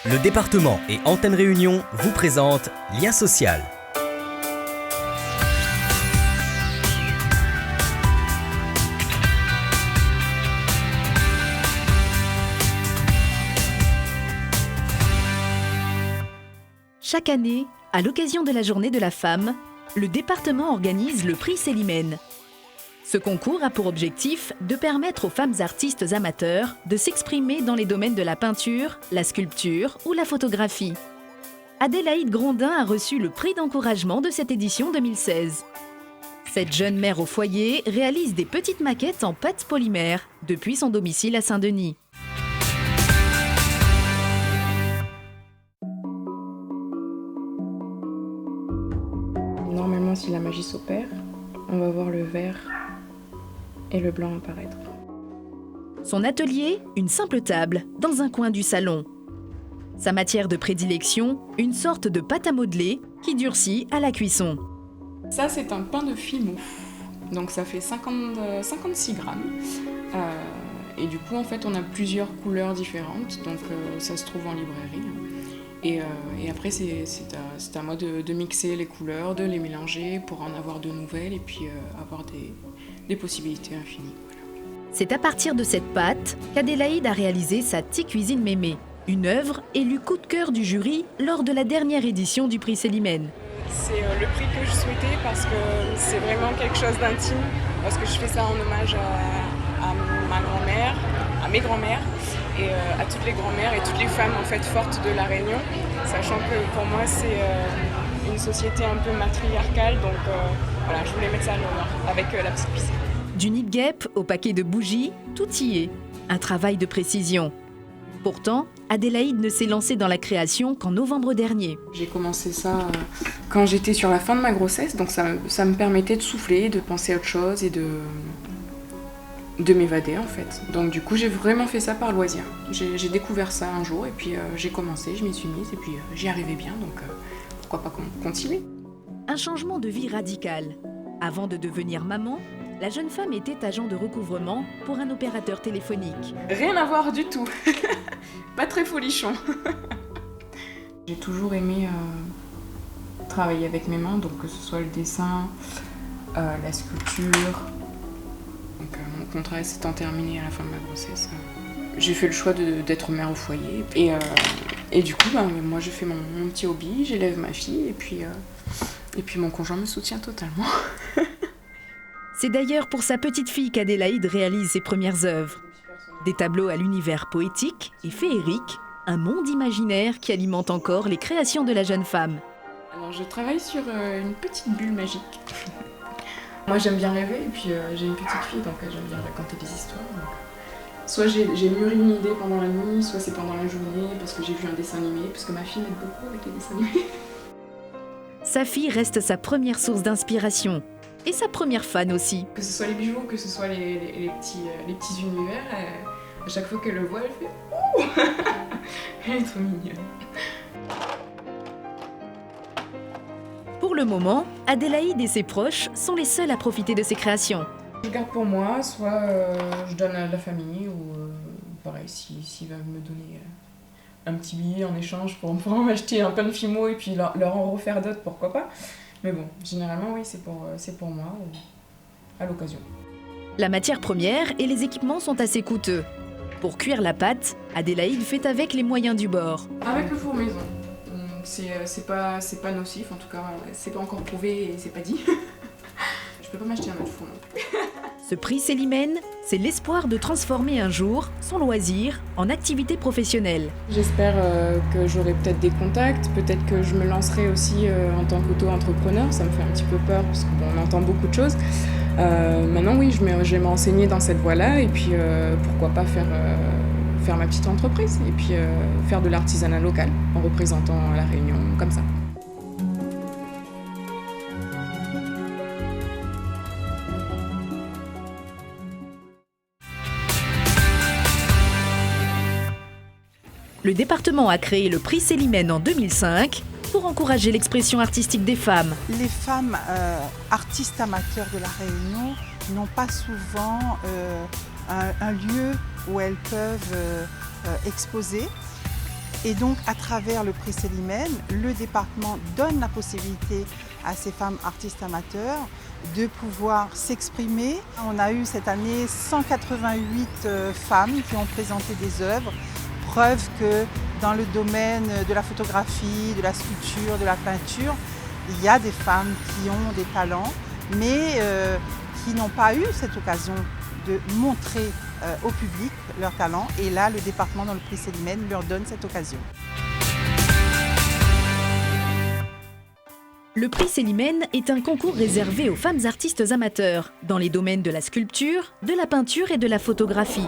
Le département et Antenne Réunion vous présentent Lien social. Chaque année, à l'occasion de la Journée de la femme, le département organise le prix Célimène. Ce concours a pour objectif de permettre aux femmes artistes amateurs de s'exprimer dans les domaines de la peinture, la sculpture ou la photographie. Adélaïde Grondin a reçu le prix d'encouragement de cette édition 2016. Cette jeune mère au foyer réalise des petites maquettes en pâte polymère depuis son domicile à Saint-Denis. Normalement, si la magie s'opère, on va voir le vert et le blanc apparaître. Son atelier, une simple table, dans un coin du salon. Sa matière de prédilection, une sorte de pâte à modeler qui durcit à la cuisson. Ça, c'est un pain de fimo. Donc ça fait 56 grammes. Et du coup, en fait, on a plusieurs couleurs différentes. Donc ça se trouve en librairie. Et après, c'est à moi de mixer les couleurs, de les mélanger pour en avoir de nouvelles et puis avoir des possibilités infinies. Voilà. C'est à partir de cette pâte qu'Adélaïde a réalisé sa Tea Cuisine Mémé, une œuvre élue coup de cœur du jury lors de la dernière édition du prix Célimène. C'est le prix que je souhaitais parce que c'est vraiment quelque chose d'intime, parce que je fais ça en hommage à ma grand-mère, à mes grands-mères, et à toutes les grand-mères et toutes les femmes en fait fortes de la Réunion, sachant que pour moi c'est une société un peu matriarcale, donc voilà, je voulais mettre ça à l'honneur avec la petite cuisine. Du nid de guêpe au paquet de bougies, tout y est. Un travail de précision. Pourtant, Adélaïde ne s'est lancée dans la création qu'en novembre dernier. J'ai commencé ça quand j'étais sur la fin de ma grossesse, donc ça me permettait de souffler, de penser à autre chose et de m'évader en fait. Donc du coup j'ai vraiment fait ça par loisir. J'ai découvert ça un jour et puis j'ai commencé, je m'y suis mise et puis j'y arrivais bien, donc pourquoi pas continuer. Un changement de vie radical. Avant de devenir maman, la jeune femme était agent de recouvrement pour un opérateur téléphonique. Rien à voir du tout. Pas très folichon. J'ai toujours aimé travailler avec mes mains, donc que ce soit le dessin, la sculpture. Donc, mon contrat s'étant terminé à la fin de ma grossesse, j'ai fait le choix d'être mère au foyer. Et du coup, moi je fais mon petit hobby, j'élève ma fille et puis mon conjoint me soutient totalement. C'est d'ailleurs pour sa petite fille qu'Adélaïde réalise ses premières œuvres. Des tableaux à l'univers poétique et féerique, un monde imaginaire qui alimente encore les créations de la jeune femme. Alors je travaille sur une petite bulle magique. Moi j'aime bien rêver et puis j'ai une petite fille donc j'aime bien raconter des histoires. Donc, soit j'ai mûri une idée pendant la nuit, soit c'est pendant la journée parce que j'ai vu un dessin animé, parce que ma fille m'aide beaucoup avec les dessins animés. Sa fille reste sa première source d'inspiration et sa première fan aussi. Que ce soit les bijoux, que ce soit les petits univers, à chaque fois qu'elle le voit elle fait « Ouh !» Elle est trop mignonne. Pour le moment, Adélaïde et ses proches sont les seuls à profiter de ses créations. Je garde pour moi, soit je donne à la famille, ou pareil, s'ils veulent me donner un petit billet en échange pour en acheter un pain de fimo et puis leur en refaire d'autres, pourquoi pas. Mais bon, généralement, oui, c'est pour moi, à l'occasion. La matière première et les équipements sont assez coûteux. Pour cuire la pâte, Adélaïde fait avec les moyens du bord. Avec le four maison. C'est pas nocif, en tout cas, c'est pas encore prouvé et c'est pas dit. Je peux pas m'acheter un autre four non plus. Ce prix Célimène, c'est l'espoir de transformer un jour son loisir en activité professionnelle. J'espère que j'aurai peut-être des contacts, peut-être que je me lancerai aussi en tant qu'auto-entrepreneur, ça me fait un petit peu peur parce qu'on entend beaucoup de choses. Maintenant oui, je vais me renseigner dans cette voie-là et puis pourquoi pas faire ma petite entreprise et puis faire de l'artisanat local en représentant la Réunion comme ça. Le département a créé le prix Célimène en 2005 pour encourager l'expression artistique des femmes. Les femmes artistes amateurs de la Réunion n'ont pas souvent un lieu où elles peuvent exposer. Et donc, à travers le prix Célimène, le département donne la possibilité à ces femmes artistes amateurs de pouvoir s'exprimer. On a eu cette année 188 femmes qui ont présenté des œuvres, preuve que dans le domaine de la photographie, de la sculpture, de la peinture, il y a des femmes qui ont des talents, mais qui n'ont pas eu cette occasion de montrer au public leurs talents. Et là, le département dans le prix Célimène leur donne cette occasion. Le prix Célimène est un concours réservé aux femmes artistes amateurs dans les domaines de la sculpture, de la peinture et de la photographie.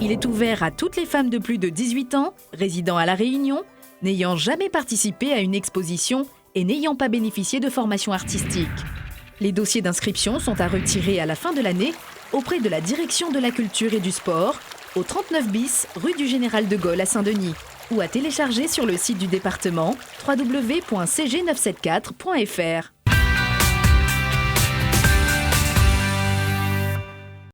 Il est ouvert à toutes les femmes de plus de 18 ans, résidant à La Réunion, n'ayant jamais participé à une exposition et n'ayant pas bénéficié de formation artistique. Les dossiers d'inscription sont à retirer à la fin de l'année auprès de la Direction de la Culture et du Sport, au 39 bis, rue du Général de Gaulle à Saint-Denis, ou à télécharger sur le site du département www.cg974.fr.